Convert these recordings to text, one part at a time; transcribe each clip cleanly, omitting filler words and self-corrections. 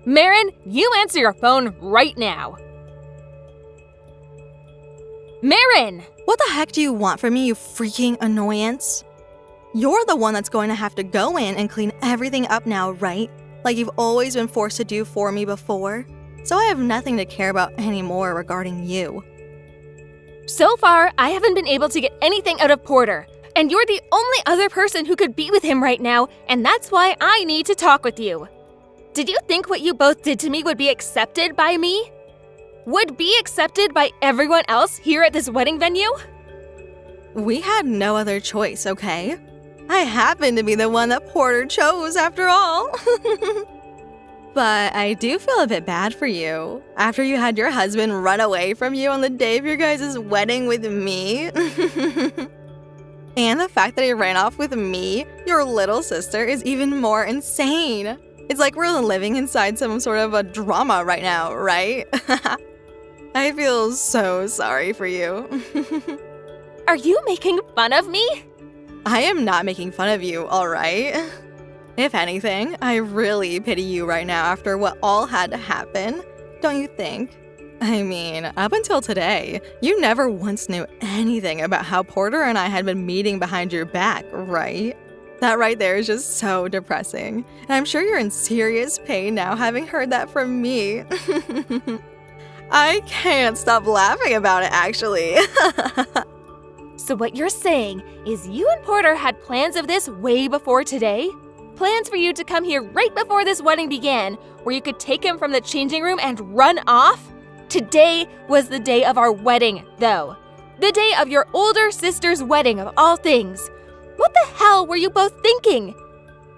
Marin, you answer your phone right now. Marin! What the heck do you want from me, you freaking annoyance? You're the one that's going to have to go in and clean everything up now, right? Like you've always been forced to do for me before. So I have nothing to care about anymore regarding you. So far, I haven't been able to get anything out of Porter. And you're the only other person who could be with him right now, and that's why I need to talk with you. Did you think what you both did to me would be accepted by me? Would be accepted by everyone else here at this wedding venue? We had no other choice, okay? I happen to be the one that Porter chose after all. But I do feel a bit bad for you. After you had your husband run away from you on the day of your guys' wedding with me. And the fact that he ran off with me, your little sister, is even more insane. It's like we're living inside some sort of a drama right now, right? I feel so sorry for you. Are you making fun of me? I am not making fun of you, alright? If anything, I really pity you right now after what all had to happen, don't you think? I mean, up until today, you never once knew anything about how Porter and I had been meeting behind your back, right? That right there is just so depressing. And I'm sure you're in serious pain now having heard that from me. I can't stop laughing about it, actually. So what you're saying is you and Porter had plans of this way before today? Plans for you to come here right before this wedding began, where you could take him from the changing room and run off? Today was the day of our wedding, though. The day of your older sister's wedding, of all things. What the hell were you both thinking?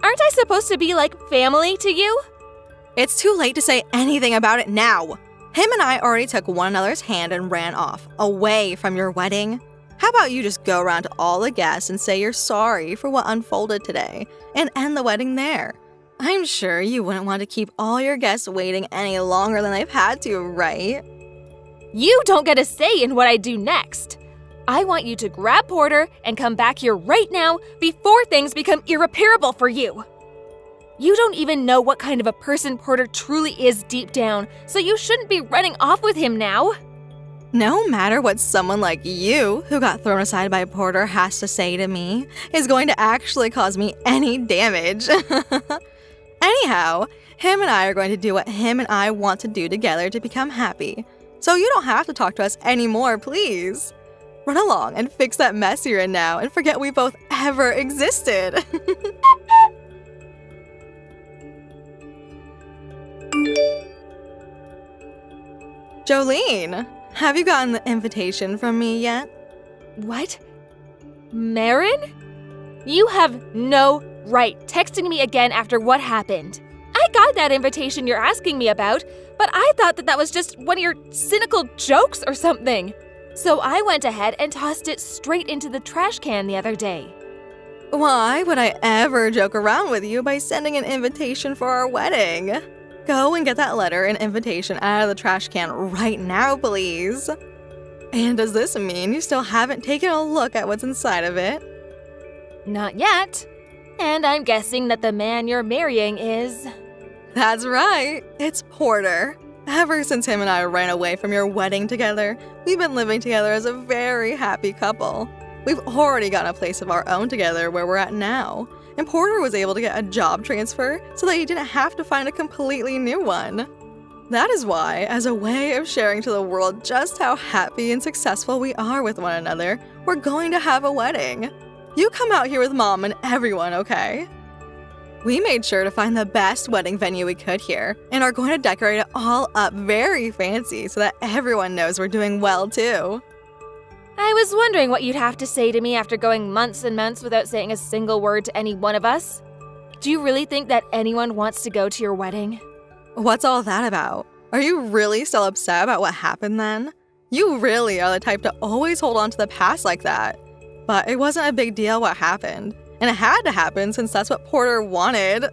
Aren't I supposed to be like family to you? It's too late to say anything about it now. Him and I already took one another's hand and ran off, away from your wedding. How about you just go around to all the guests and say you're sorry for what unfolded today and end the wedding there? I'm sure you wouldn't want to keep all your guests waiting any longer than they've had to, right? You don't get a say in what I do next. I want you to grab Porter and come back here right now before things become irreparable for you. You don't even know what kind of a person Porter truly is deep down, so you shouldn't be running off with him now. No matter what someone like you, who got thrown aside by Porter, has to say to me, is going to actually cause me any damage. Anyhow, him and I are going to do what him and I want to do together to become happy. So you don't have to talk to us anymore, please. Run along and fix that mess you're in now and forget we both ever existed. Jolene, have you gotten the invitation from me yet? What? Marin? You have no right texting me again after what happened. I got that invitation you're asking me about, but I thought that was just one of your cynical jokes or something. So I went ahead and tossed it straight into the trash can the other day. Why would I ever joke around with you by sending an invitation for our wedding? Go and get that letter and invitation out of the trash can right now, please. And does this mean you still haven't taken a look at what's inside of it? Not yet. And I'm guessing that the man you're marrying is… That's right, it's Porter. Ever since him and I ran away from your wedding together, we've been living together as a very happy couple. We've already got a place of our own together where we're at now, and Porter was able to get a job transfer so that he didn't have to find a completely new one. That is why, as a way of sharing to the world just how happy and successful we are with one another, we're going to have a wedding. You come out here with Mom and everyone, okay? We made sure to find the best wedding venue we could here, and are going to decorate it all up very fancy so that everyone knows we're doing well too. I was wondering what you'd have to say to me after going months and months without saying a single word to any one of us. Do you really think that anyone wants to go to your wedding? What's all that about? Are you really still upset about what happened then? You really are the type to always hold on to the past like that. But it wasn't a big deal what happened. And it had to happen since that's what Porter wanted.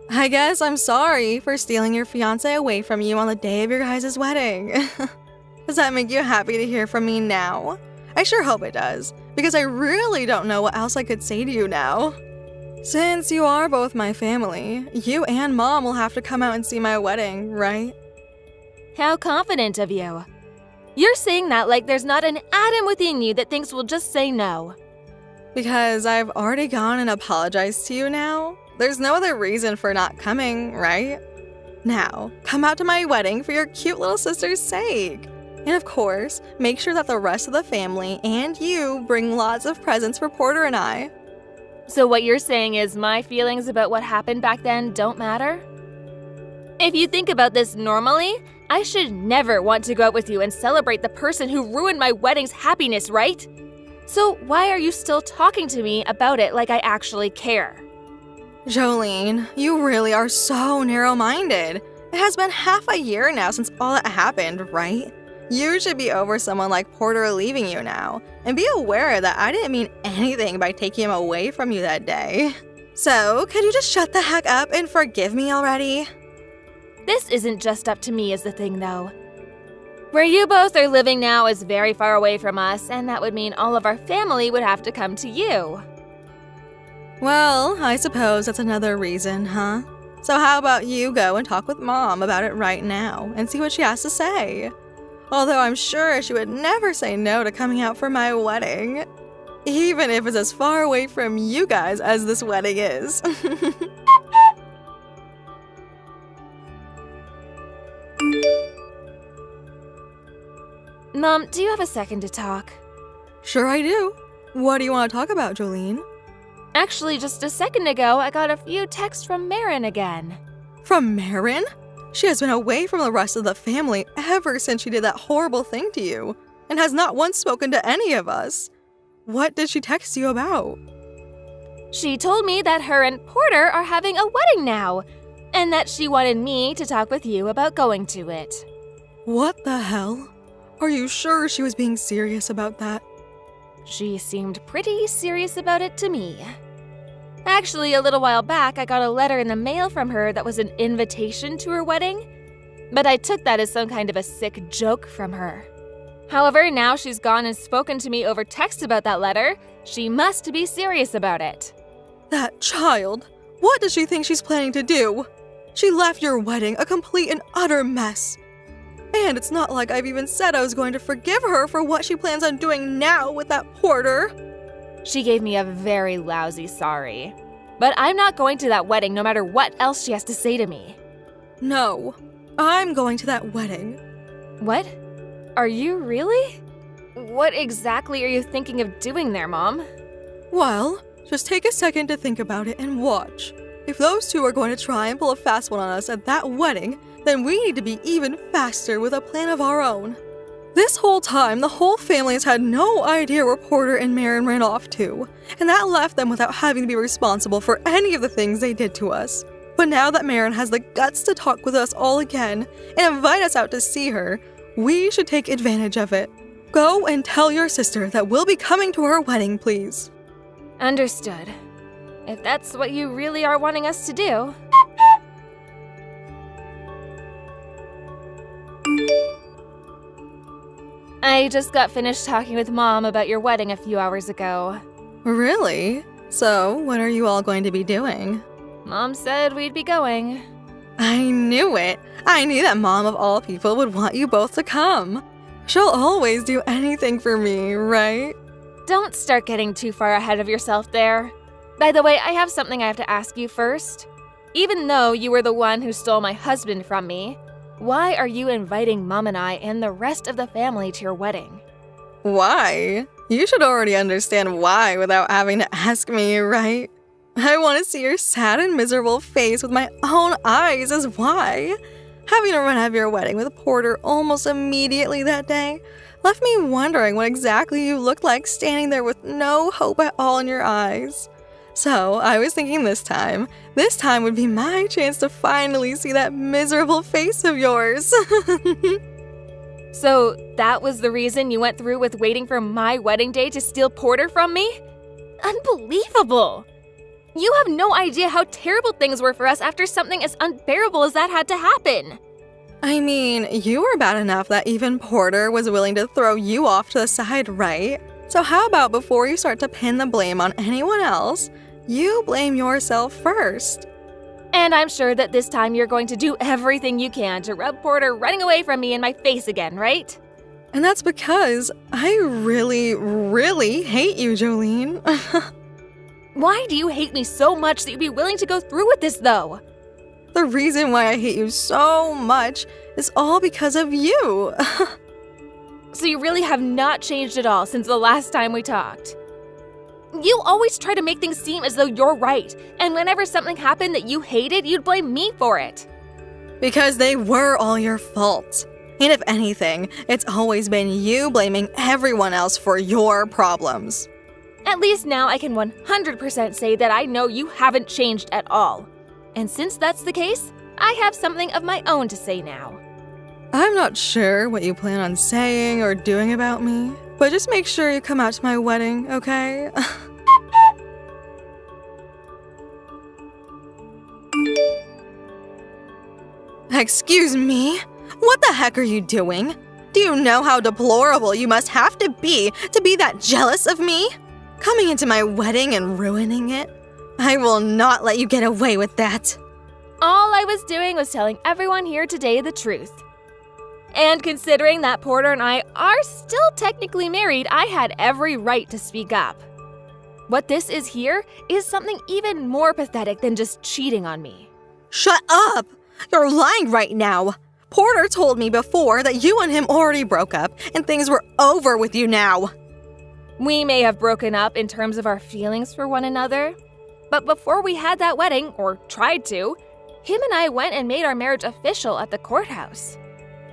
I guess I'm sorry for stealing your fiance away from you on the day of your guys' wedding. Does that make you happy to hear from me now? I sure hope it does, because I really don't know what else I could say to you now. Since you are both my family, you and Mom will have to come out and see my wedding, right? How confident of you. You're saying that like there's not an atom within you that thinks we'll just say no. Because I've already gone and apologized to you now. There's no other reason for not coming, right? Now, come out to my wedding for your cute little sister's sake. And of course, make sure that the rest of the family and you bring lots of presents for Porter and I. So what you're saying is my feelings about what happened back then don't matter? If you think about this normally, I should never want to go out with you and celebrate the person who ruined my wedding's happiness, right? So why are you still talking to me about it like I actually care? Jolene, you really are so narrow-minded. It has been half a year now since all that happened, right? You should be over someone like Porter leaving you now, and be aware that I didn't mean anything by taking him away from you that day. So, could you just shut the heck up and forgive me already? This isn't just up to me is the thing, though. Where you both are living now is very far away from us, and that would mean all of our family would have to come to you. Well, I suppose that's another reason, huh? So how about you go and talk with Mom about it right now and see what she has to say? Although I'm sure she would never say no to coming out for my wedding. Even if it's as far away from you guys as this wedding is. Mom, do you have a second to talk? Sure I do. What do you want to talk about, Jolene? Actually, just a second ago, I got a few texts from Marin again. From Marin? She has been away from the rest of the family ever since she did that horrible thing to you, and has not once spoken to any of us. What did she text you about? She told me that her and Porter are having a wedding now, and that she wanted me to talk with you about going to it. What the hell? Are you sure she was being serious about that? She seemed pretty serious about it to me. Actually, a little while back, I got a letter in the mail from her that was an invitation to her wedding, but I took that as some kind of a sick joke from her. However, now she's gone and spoken to me over text about that letter. She must be serious about it. That child! What does she think she's planning to do? She left your wedding a complete and utter mess. And it's not like I've even said I was going to forgive her for what she plans on doing now with that Porter. She gave me a very lousy sorry. But I'm not going to that wedding no matter what else she has to say to me. No, I'm going to that wedding. What? Are you really? What exactly are you thinking of doing there, Mom? Well, just take a second to think about it and watch. If those two are going to try and pull a fast one on us at that wedding, then we need to be even faster with a plan of our own. This whole time, the whole family has had no idea where Porter and Marin ran off to, and that left them without having to be responsible for any of the things they did to us. But now that Marin has the guts to talk with us all again and invite us out to see her, we should take advantage of it. Go and tell your sister that we'll be coming to her wedding, please. Understood. If that's what you really are wanting us to do. I just got finished talking with Mom about your wedding a few hours ago. Really? So, what are you all going to be doing? Mom said we'd be going. I knew it. I knew that Mom of all people would want you both to come. She'll always do anything for me, right? Don't start getting too far ahead of yourself there. By the way, I have something I have to ask you first. Even though you were the one who stole my husband from me, why are you inviting Mom and I and the rest of the family to your wedding? Why? You should already understand why without having to ask me, right? I want to see your sad and miserable face with my own eyes is why. Having to run out of your wedding with Porter almost immediately that day left me wondering what exactly you looked like standing there with no hope at all in your eyes. So I was thinking this time would be my chance to finally see that miserable face of yours. So that was the reason you went through with waiting for my wedding day to steal Porter from me? Unbelievable! You have no idea how terrible things were for us after something as unbearable as that had to happen. I mean, you were bad enough that even Porter was willing to throw you off to the side, right? So how about before you start to pin the blame on anyone else, You blame yourself first. And I'm sure that this time you're going to do everything you can to rub Porter running away from me in my face again, right? And that's because I really, really hate you, Jolene. Why do you hate me so much that you'd be willing to go through with this, though? The reason why I hate you so much is all because of you. So you really have not changed at all since the last time we talked. You always try to make things seem as though you're right, and whenever something happened that you hated, you'd blame me for it. Because they were all your fault. And if anything, it's always been you blaming everyone else for your problems. At least now I can 100% say that I know you haven't changed at all. And since that's the case, I have something of my own to say now. I'm not sure what you plan on saying or doing about me, but just make sure you come out to my wedding, okay? Excuse me? What the heck are you doing? Do you know how deplorable you must have to be that jealous of me? Coming into my wedding and ruining it? I will not let you get away with that. All I was doing was telling everyone here today the truth. And considering that Porter and I are still technically married, I had every right to speak up. What this is here is something even more pathetic than just cheating on me. Shut up! You're lying right now. Porter told me before that you and him already broke up and things were over with you now. We may have broken up in terms of our feelings for one another, but before we had that wedding, or tried to, him and I went and made our marriage official at the courthouse.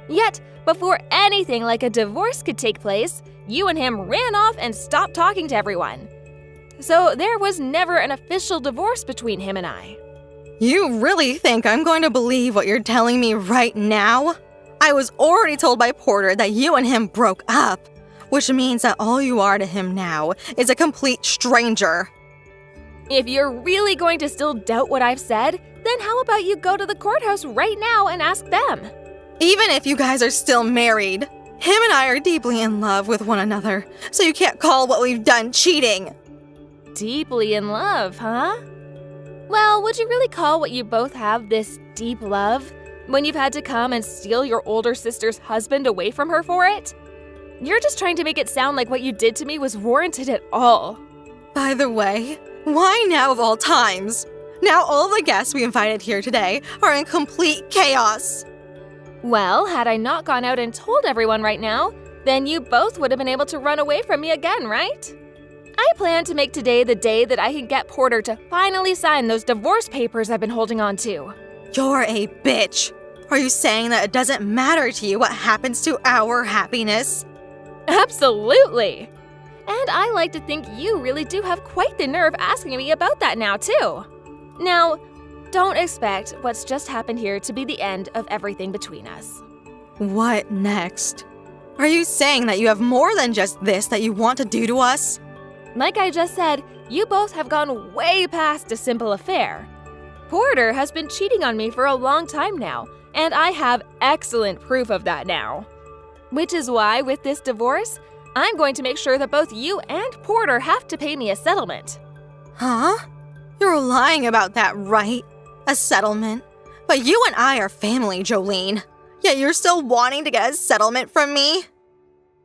Yet, before anything like a divorce could take place, you and him ran off and stopped talking to everyone. So there was never an official divorce between him and I. You really think I'm going to believe what you're telling me right now? I was already told by Porter that you and him broke up, which means that all you are to him now is a complete stranger. If you're really going to still doubt what I've said, then how about you go to the courthouse right now and ask them? Even if you guys are still married, him and I are deeply in love with one another, so you can't call what we've done cheating. Deeply in love, huh? Well, would you really call what you both have this deep love when you've had to come and steal your older sister's husband away from her for it? You're just trying to make it sound like what you did to me was warranted at all. By the way, why now of all times? Now all the guests we invited here today are in complete chaos. Well, had I not gone out and told everyone right now, then you both would have been able to run away from me again, right? I plan to make today the day that I can get Porter to finally sign those divorce papers I've been holding on to. You're a bitch. Are you saying that it doesn't matter to you what happens to our happiness? Absolutely! And I like to think you really do have quite the nerve asking me about that now, too. Now, don't expect what's just happened here to be the end of everything between us. What next? Are you saying that you have more than just this that you want to do to us? Like I just said, you both have gone way past a simple affair. Porter has been cheating on me for a long time now, and I have excellent proof of that now. Which is why, with this divorce, I'm going to make sure that both you and Porter have to pay me a settlement. Huh? You're lying about that, right? A settlement? But you and I are family, Jolene. Yet you're still wanting to get a settlement from me?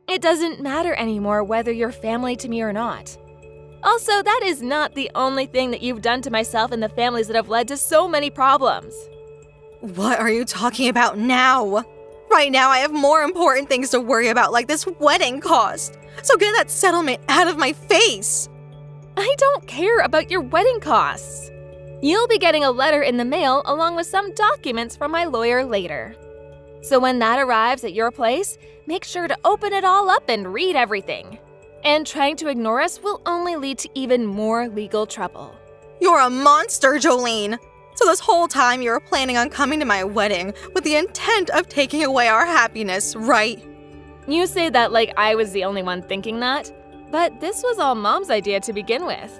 It doesn't matter anymore whether you're family to me or not. Also, that is not the only thing that you've done to myself and the families that have led to so many problems. What are you talking about now? Right now, I have more important things to worry about, like this wedding cost. So get that settlement out of my face. I don't care about your wedding costs. You'll be getting a letter in the mail along with some documents from my lawyer later. So when that arrives at your place, make sure to open it all up and read everything. And trying to ignore us will only lead to even more legal trouble. You're a monster, Jolene. So this whole time you were planning on coming to my wedding with the intent of taking away our happiness, right? You say that like I was the only one thinking that, but this was all Mom's idea to begin with.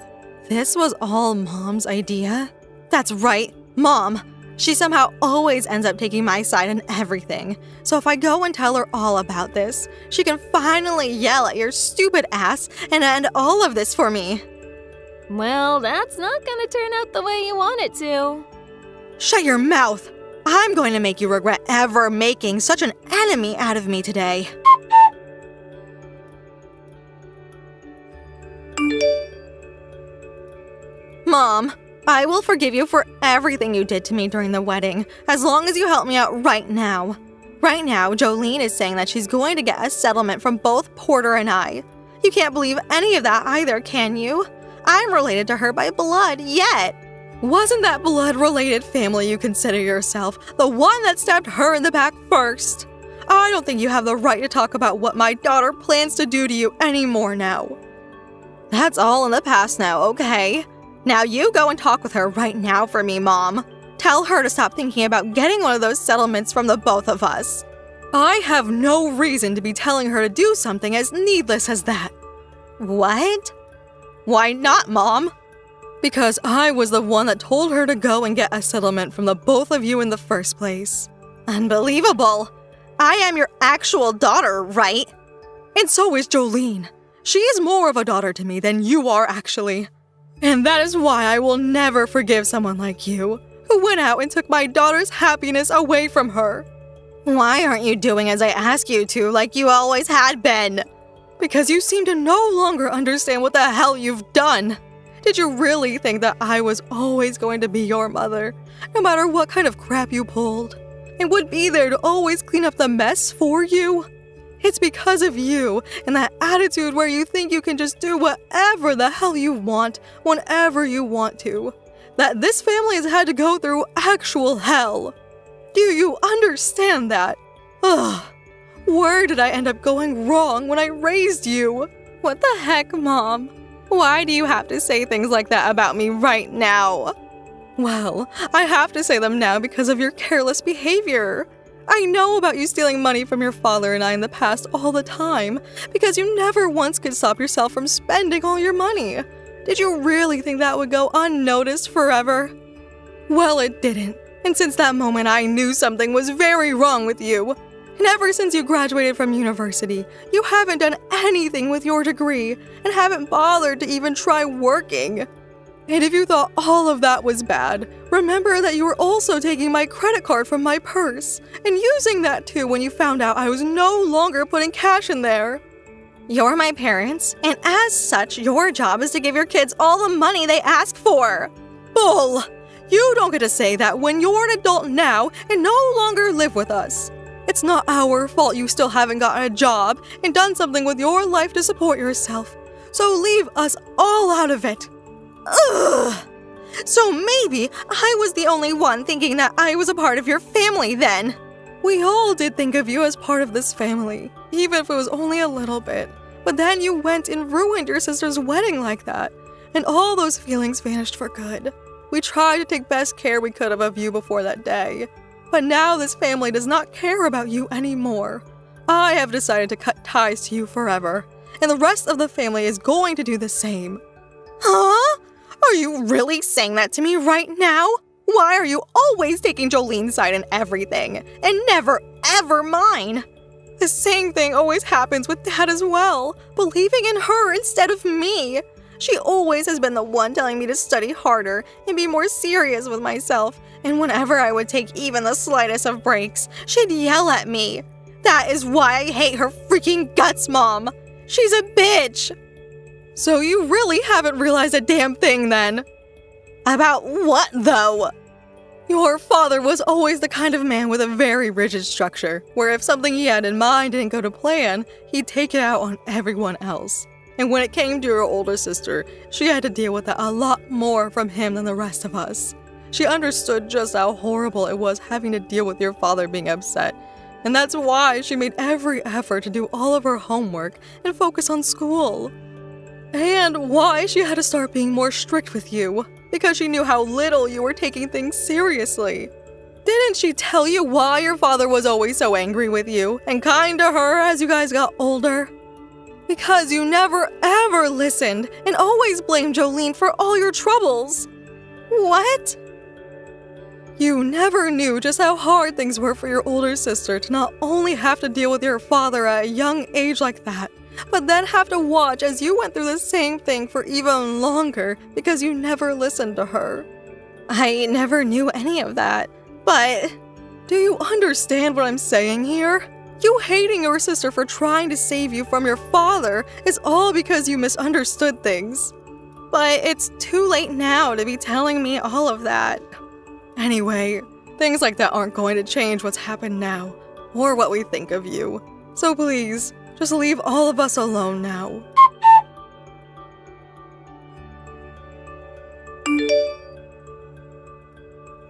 This was all Mom's idea? That's right, Mom. She somehow always ends up taking my side in everything. So if I go and tell her all about this, she can finally yell at your stupid ass and end all of this for me. Well, that's not gonna turn out the way you want it to. Shut your mouth! I'm going to make you regret ever making such an enemy out of me today. Mom, I will forgive you for everything you did to me during the wedding, as long as you help me out right now. Right now, Jolene is saying that she's going to get a settlement from both Porter and I. You can't believe any of that either, can you? I'm related to her by blood, yet. Wasn't that blood-related family you consider yourself the one that stabbed her in the back first? I don't think you have the right to talk about what my daughter plans to do to you anymore now. That's all in the past now, okay? Now you go and talk with her right now for me, Mom. Tell her to stop thinking about getting one of those settlements from the both of us. I have no reason to be telling her to do something as needless as that. What? Why not, Mom? Because I was the one that told her to go and get a settlement from the both of you in the first place. Unbelievable. I am your actual daughter, right? And so is Jolene. She is more of a daughter to me than you are, actually. And that is why I will never forgive someone like you, who went out and took my daughter's happiness away from her. Why aren't you doing as I ask you to, like you always had been? Because you seem to no longer understand what the hell you've done. Did you really think that I was always going to be your mother, no matter what kind of crap you pulled, and would be there to always clean up the mess for you? It's because of you and that attitude where you think you can just do whatever the hell you want, whenever you want to, that this family has had to go through actual hell. Do you understand that? Ugh. Where did I end up going wrong when I raised you? What the heck, Mom? Why do you have to say things like that about me right now? Well, I have to say them now because of your careless behavior. I know about you stealing money from your father and I in the past all the time, because you never once could stop yourself from spending all your money. Did you really think that would go unnoticed forever? Well, it didn't. And since that moment, I knew something was very wrong with you. And ever since you graduated from university, you haven't done anything with your degree and haven't bothered to even try working. And if you thought all of that was bad, remember that you were also taking my credit card from my purse and using that too when you found out I was no longer putting cash in there. You're my parents, and as such, your job is to give your kids all the money they ask for. Bull! You don't get to say that when you're an adult now and no longer live with us. It's not our fault you still haven't gotten a job and done something with your life to support yourself. So leave us all out of it. Ugh! So maybe I was the only one thinking that I was a part of your family then. We all did think of you as part of this family, even if it was only a little bit. But then you went and ruined your sister's wedding like that, and all those feelings vanished for good. We tried to take best care we could of you before that day. But now this family does not care about you anymore. I have decided to cut ties to you forever, and the rest of the family is going to do the same. Huh? Are you really saying that to me right now? Why are you always taking Jolene's side in everything, and never, ever mine? The same thing always happens with Dad as well, believing in her instead of me. She always has been the one telling me to study harder and be more serious with myself, and whenever I would take even the slightest of breaks, she'd yell at me. That is why I hate her freaking guts, Mom. She's a bitch. So you really haven't realized a damn thing then? About what, though? Your father was always the kind of man with a very rigid structure, where if something he had in mind didn't go to plan, he'd take it out on everyone else. And when it came to your older sister, she had to deal with that a lot more from him than the rest of us. She understood just how horrible it was having to deal with your father being upset, and that's why she made every effort to do all of her homework and focus on school. And why she had to start being more strict with you, because she knew how little you were taking things seriously. Didn't she tell you why your father was always so angry with you and kind to her as you guys got older? Because you never ever listened and always blamed Jolene for all your troubles. What? You never knew just how hard things were for your older sister to not only have to deal with your father at a young age like that, but then have to watch as you went through the same thing for even longer because you never listened to her. I never knew any of that, but do you understand what I'm saying here? You hating your sister for trying to save you from your father is all because you misunderstood things. But it's too late now to be telling me all of that. Anyway, things like that aren't going to change what's happened now, or what we think of you. So please, just leave all of us alone now.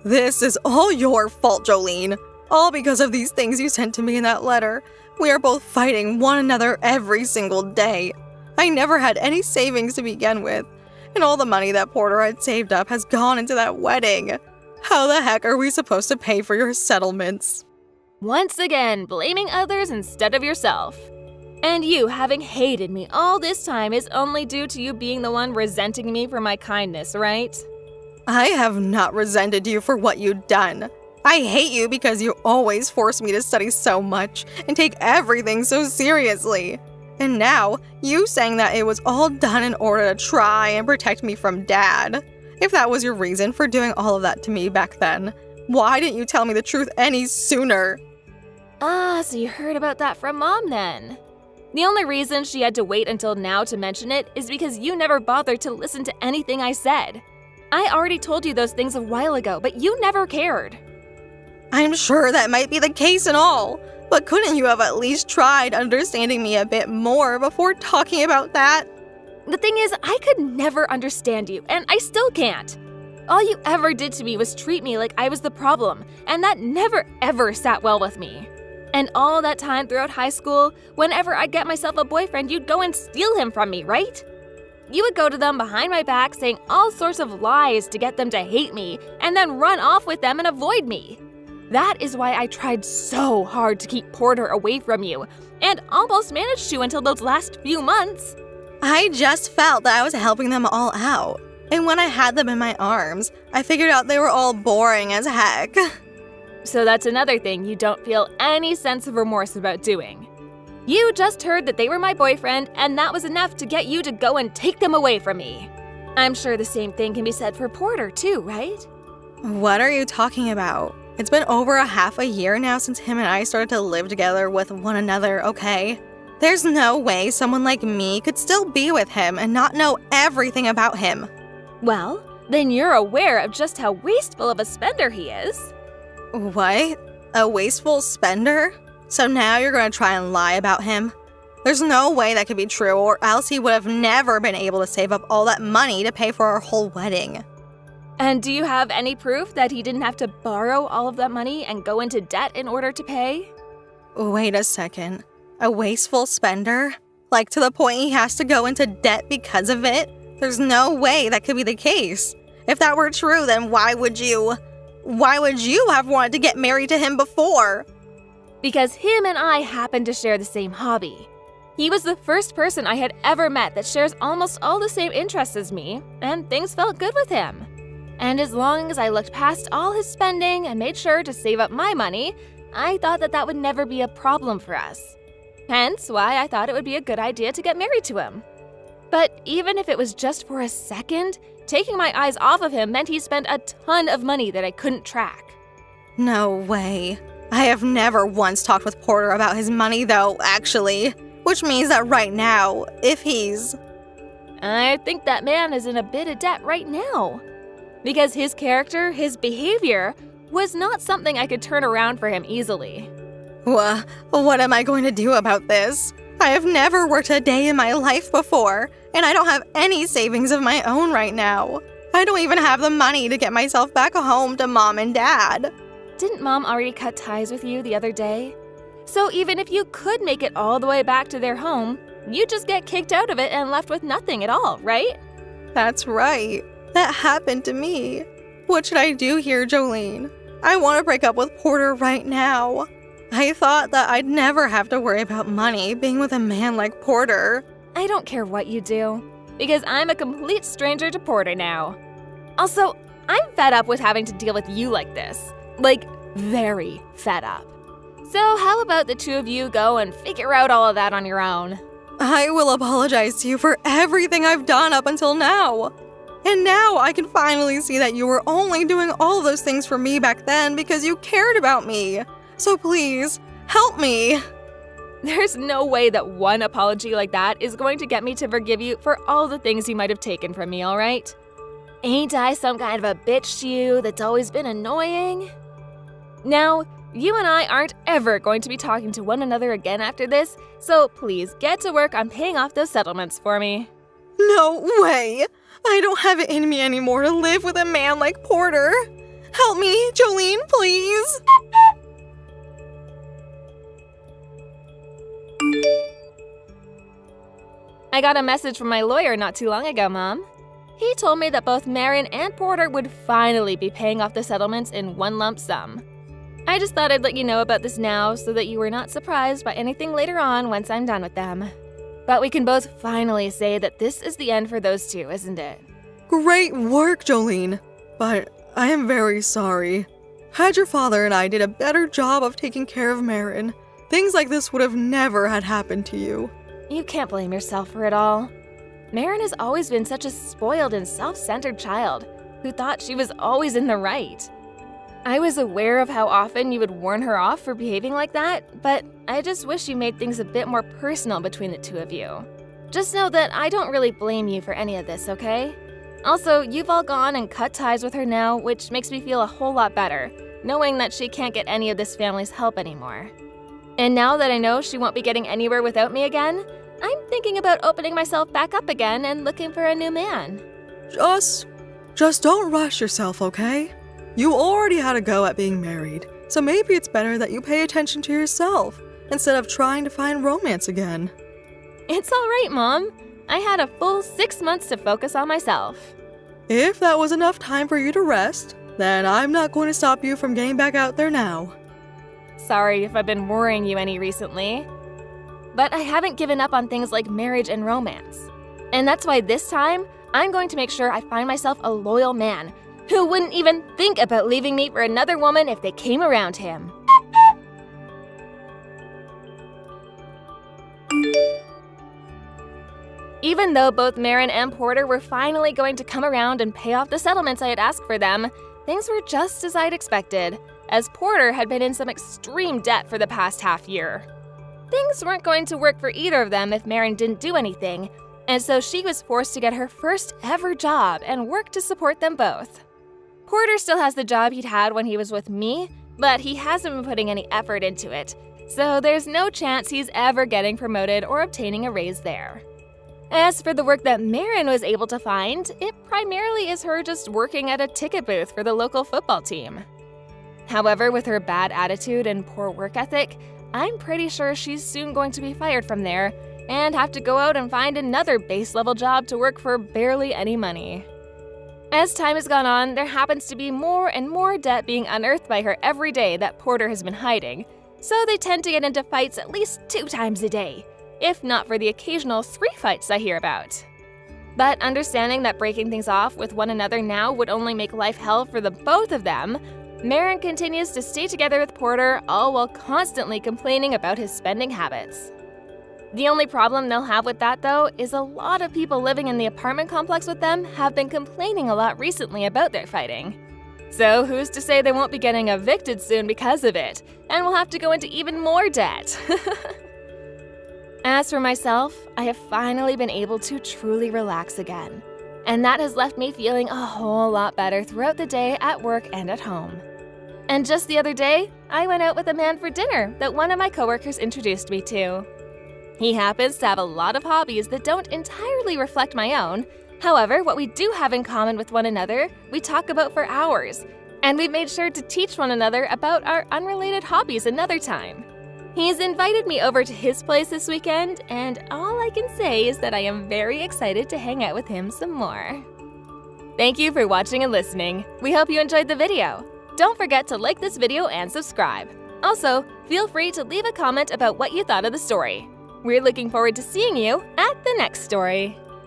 This is all your fault, Jolene. All because of these things you sent to me in that letter. We are both fighting one another every single day. I never had any savings to begin with, and all the money that Porter had saved up has gone into that wedding. How the heck are we supposed to pay for your settlements? Once again, blaming others instead of yourself. And you having hated me all this time is only due to you being the one resenting me for my kindness, right? I have not resented you for what you've done. I hate you because you always force me to study so much and take everything so seriously. And now, you saying that it was all done in order to try and protect me from Dad. If that was your reason for doing all of that to me back then, why didn't you tell me the truth any sooner? So you heard about that from Mom then. The only reason she had to wait until now to mention it is because you never bothered to listen to anything I said. I already told you those things a while ago, but you never cared. I'm sure that might be the case and all, but couldn't you have at least tried understanding me a bit more before talking about that? The thing is, I could never understand you, and I still can't. All you ever did to me was treat me like I was the problem, and that never ever sat well with me. And all that time throughout high school, whenever I'd get myself a boyfriend, you'd go and steal him from me, right? You would go to them behind my back saying all sorts of lies to get them to hate me, and then run off with them and avoid me. That is why I tried so hard to keep Porter away from you, and almost managed to until those last few months. I just felt that I was helping them all out. And when I had them in my arms, I figured out they were all boring as heck. So that's another thing you don't feel any sense of remorse about doing. You just heard that they were my boyfriend, and that was enough to get you to go and take them away from me. I'm sure the same thing can be said for Porter too, right? What are you talking about? It's been over a half a year now since him and I started to live together with one another, okay? There's no way someone like me could still be with him and not know everything about him. Well, then you're aware of just how wasteful of a spender he is. What? A wasteful spender? So now you're going to try and lie about him? There's no way that could be true, or else he would have never been able to save up all that money to pay for our whole wedding. And do you have any proof that he didn't have to borrow all of that money and go into debt in order to pay? Wait a second. A wasteful spender? Like to the point he has to go into debt because of it? There's no way that could be the case. If that were true, then why would you have wanted to get married to him before? Because him and I happen to share the same hobby. He was the first person I had ever met that shares almost all the same interests as me, and things felt good with him. And as long as I looked past all his spending and made sure to save up my money, I thought that would never be a problem for us. Hence why I thought it would be a good idea to get married to him. But even if it was just for a second, taking my eyes off of him meant he spent a ton of money that I couldn't track. No way. I have never once talked with Porter about his money though, actually. Which means that right now, I think that man is in a bit of debt right now. Because his character, his behavior, was not something I could turn around for him easily. What am I going to do about this? I have never worked a day in my life before, and I don't have any savings of my own right now. I don't even have the money to get myself back home to Mom and Dad. Didn't Mom already cut ties with you the other day? So even if you could make it all the way back to their home, you'd just get kicked out of it and left with nothing at all, right? That's right. That happened to me. What should I do here, Jolene? I want to break up with Porter right now. I thought that I'd never have to worry about money being with a man like Porter. I don't care what you do, because I'm a complete stranger to Porter now. Also, I'm fed up with having to deal with you like this. Like, very fed up. So how about the two of you go and figure out all of that on your own? I will apologize to you for everything I've done up until now. And now I can finally see that you were only doing all those things for me back then because you cared about me. So please, help me. There's no way that one apology like that is going to get me to forgive you for all the things you might have taken from me, all right? Ain't I some kind of a bitch to you that's always been annoying? Now, you and I aren't ever going to be talking to one another again after this, so please get to work on paying off those settlements for me. No way! I don't have it in me anymore to live with a man like Porter. Help me, Jolene, please! I got a message from my lawyer not too long ago, Mom. He told me that both Marin and Porter would finally be paying off the settlements in one lump sum. I just thought I'd let you know about this now so that you were not surprised by anything later on once I'm done with them. But we can both finally say that this is the end for those two, isn't it? Great work, Jolene. But I am very sorry. Had your father and I did a better job of taking care of Marin, things like this would have never had happened to you. You can't blame yourself for it all. Marin has always been such a spoiled and self-centered child who thought she was always in the right. I was aware of how often you would warn her off for behaving like that, but I just wish you made things a bit more personal between the two of you. Just know that I don't really blame you for any of this, okay? Also, you've all gone and cut ties with her now, which makes me feel a whole lot better, knowing that she can't get any of this family's help anymore. And now that I know she won't be getting anywhere without me again, I'm thinking about opening myself back up again and looking for a new man. Just don't rush yourself, okay? You already had a go at being married, so maybe it's better that you pay attention to yourself instead of trying to find romance again. It's all right, Mom. I had a full 6 months to focus on myself. If that was enough time for you to rest, then I'm not going to stop you from getting back out there now. Sorry if I've been worrying you any recently. But I haven't given up on things like marriage and romance. And that's why this time, I'm going to make sure I find myself a loyal man who wouldn't even think about leaving me for another woman if they came around him. Even though both Marin and Porter were finally going to come around and pay off the settlements I had asked for them, things were just as I'd expected, as Porter had been in some extreme debt for the past half year. Things weren't going to work for either of them if Marin didn't do anything, and so she was forced to get her first ever job and work to support them both. Porter still has the job he'd had when he was with me, but he hasn't been putting any effort into it, so there's no chance he's ever getting promoted or obtaining a raise there. As for the work that Marin was able to find, it primarily is her just working at a ticket booth for the local football team. However, with her bad attitude and poor work ethic, I'm pretty sure she's soon going to be fired from there and have to go out and find another base-level job to work for barely any money. As time has gone on, there happens to be more and more debt being unearthed by her every day that Porter has been hiding, so they tend to get into fights at least 2 times a day, if not for the occasional 3 fights I hear about. But understanding that breaking things off with one another now would only make life hell for the both of them, Marin continues to stay together with Porter, all while constantly complaining about his spending habits. The only problem they'll have with that, though, is a lot of people living in the apartment complex with them have been complaining a lot recently about their fighting. So who's to say they won't be getting evicted soon because of it, and will have to go into even more debt? As for myself, I have finally been able to truly relax again, and that has left me feeling a whole lot better throughout the day at work and at home. And just the other day, I went out with a man for dinner that one of my coworkers introduced me to. He happens to have a lot of hobbies that don't entirely reflect my own. However, what we do have in common with one another, we talk about for hours, and we've made sure to teach one another about our unrelated hobbies another time. He's invited me over to his place this weekend, and all I can say is that I am very excited to hang out with him some more. Thank you for watching and listening. We hope you enjoyed the video. Don't forget to like this video and subscribe. Also, feel free to leave a comment about what you thought of the story. We're looking forward to seeing you at the next story.